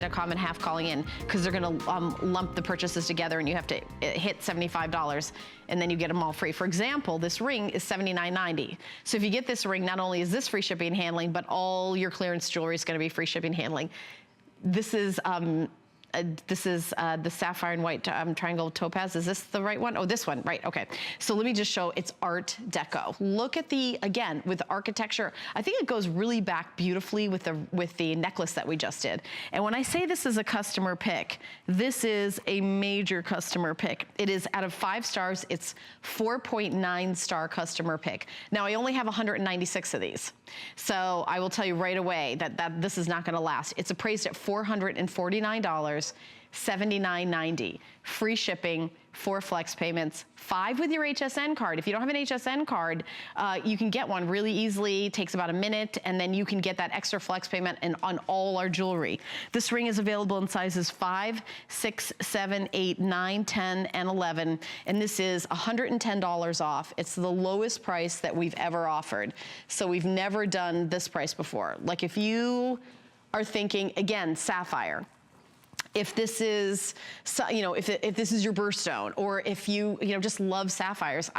common half calling in because they're going to lump the purchases together and you have to hit $75 and then you get them all free. For example, this ring is $79.90. So if you get this ring, not only is this free shipping and handling, but all your clearance jewelry is going to be free shipping and handling. This is the sapphire and white triangle topaz. Is this the right one? Oh, this one, right, okay. So let me just show, it's Art Deco. Look at the, again, with the architecture, I think it goes really back beautifully with the necklace that we just did. And when I say this is a customer pick, this is a major customer pick. It is out of 5 stars, it's 4.9 star customer pick. Now I only have 196 of these. So I will tell you right away that this is not gonna last. It's appraised at $449. $79.90, free shipping, 4 flex payments, 5 with your HSN card. If you don't have an HSN card, you can get one really easily. It takes about a minute, and then you can get that extra flex payment on all our jewelry. This ring is available in sizes 5, 6, 7, 8, 9, 10, and 11, and this is $110 off. It's the lowest price that we've ever offered. So we've never done this price before. Like if you are thinking, again, sapphire, if this is, you know, if this is your birthstone, or if you just love sapphires.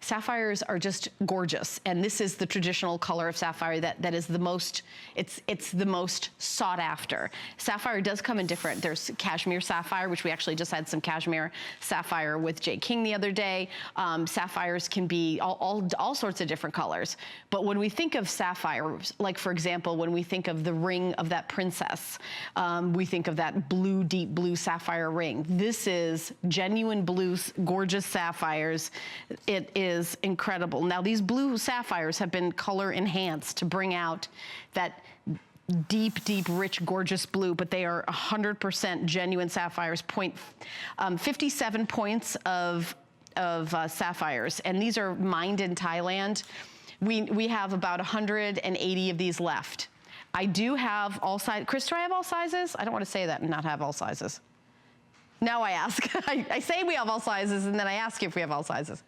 Sapphires are just gorgeous, and this is the traditional color of sapphire that is the most, it's the most sought after. Sapphire does come in different, there's cashmere sapphire, which we actually just had some cashmere sapphire with Jay King the other day. Sapphires can be all sorts of different colors. But when we think of sapphires, like for example, when we think of the ring of that princess, we think of that blue, deep blue sapphire ring. This is genuine blue, gorgeous sapphires. It is incredible. Now these blue sapphires have been color enhanced to bring out that deep, deep, rich, gorgeous blue, but they are 100% genuine sapphires. 57 points of sapphires, and these are mined in Thailand. We have about 180 of these left. I do have all sizes. Chris, do I have all sizes? I don't want to say that and not have all sizes. Now I ask. I say we have all sizes, and then I ask you if we have all sizes.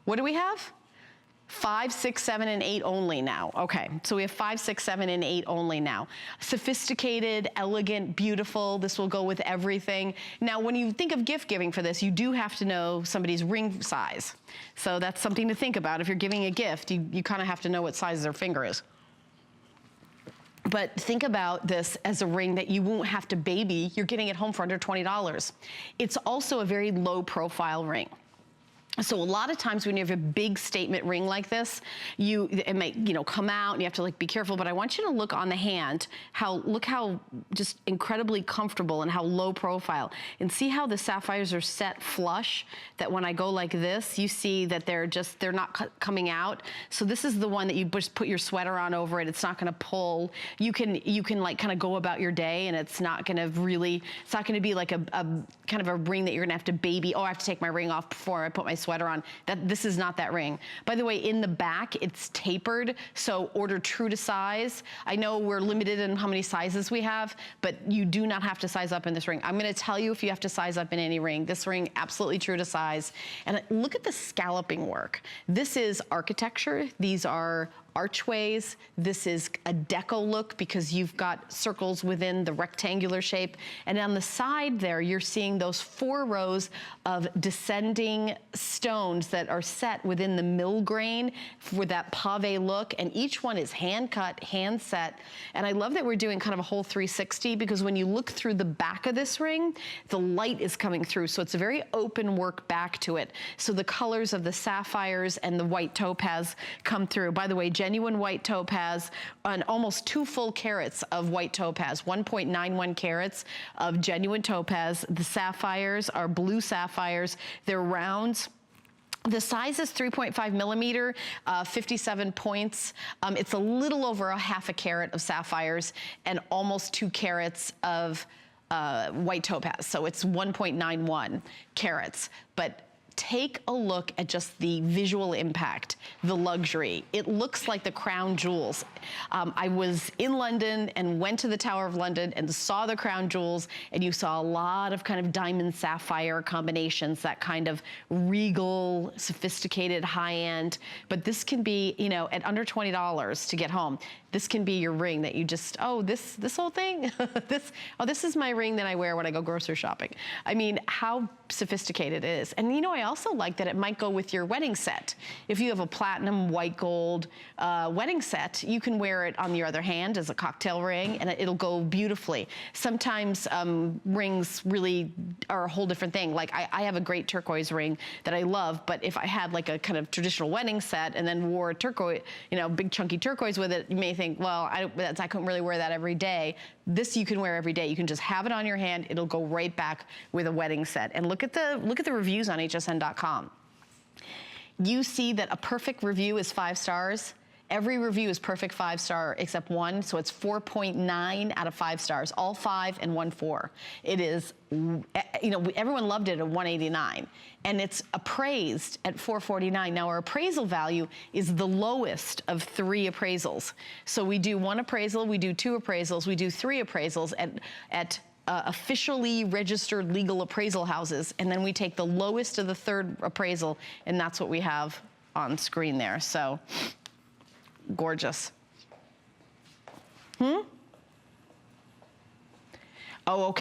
What do we have? 5, 6, 7, and 8 only now. Okay, so we have 5, 6, 7, and 8 only now. Sophisticated, elegant, beautiful. This will go with everything. Now, when you think of gift giving for this, you do have to know somebody's ring size. So that's something to think about. If you're giving a gift, you kind of have to know what size their finger is. But think about this as a ring that you won't have to baby. You're getting it home for under $20. It's also a very low profile ring. So a lot of times when you have a big statement ring like this, it may come out and you have to like be careful, but I want you to look on the hand, look how just incredibly comfortable and how low profile, and see how the sapphires are set flush, that when I go like this, you see that they're not coming out. So this is the one that you just put your sweater on over it. It's not gonna pull. You can like kind of go about your day, and it's not gonna be like a kind of a ring that you're gonna have to baby. Oh, I have to take my ring off before I put my sweater on. This is not that ring. By the way, in the back, it's tapered, so order true to size. I know we're limited in how many sizes we have, but you do not have to size up in this ring. I'm gonna tell you if you have to size up in any ring. This ring, absolutely true to size. And look at the scalloping work. This is architecture. These are archways. This is a deco look because you've got circles within the rectangular shape. And on the side there, you're seeing those 4 rows of descending stones that are set within the mill grain for that pave look. And each one is hand cut, hand set. And I love that we're doing kind of a whole 360, because when you look through the back of this ring, the light is coming through. So it's a very open work back to it. So the colors of the sapphires and the white topaz come through. By the way, genuine white topaz, and almost 2 full carats of white topaz, 1.91 carats of genuine topaz. The sapphires are blue sapphires. They're rounds. The size is 3.5 millimeter, 57 points. It's a little over a half a carat of sapphires and almost 2 carats of white topaz. So it's 1.91 carats. But take a look at just the visual impact, the luxury. It looks like the crown jewels. I was in London and went to the Tower of London and saw the crown jewels, and you saw a lot of kind of diamond sapphire combinations, that kind of regal, sophisticated, high-end. But this can be, you know, at under $20 to get home. This can be your ring that you just, oh, this whole thing? this is my ring that I wear when I go grocery shopping. I mean, how sophisticated it is. And you know, I also like that it might go with your wedding set. If you have a platinum white gold wedding set, you can wear it on your other hand as a cocktail ring, and it'll go beautifully. Sometimes rings really are a whole different thing. Like I have a great turquoise ring that I love, but if I had like a kind of traditional wedding set and then wore a turquoise, you know, big chunky turquoise with it, you may think, well, I couldn't really wear that every day. This you can wear every day. You can just have it on your hand. It'll go right back with a wedding set. And look at the reviews on hsn.com. You see that a perfect review is 5 stars. Every review is perfect 5-star except one, so it's 4.9 out of 5 stars, all 5 and 1 4. It is, you know, everyone loved it at 189, and it's appraised at 449. Now, our appraisal value is the lowest of 3 appraisals. So we do 1 appraisal, we do 2 appraisals, we do 3 appraisals at officially registered legal appraisal houses, and then we take the lowest of the 3rd appraisal, and that's what we have on screen there. So gorgeous. Oh, okay.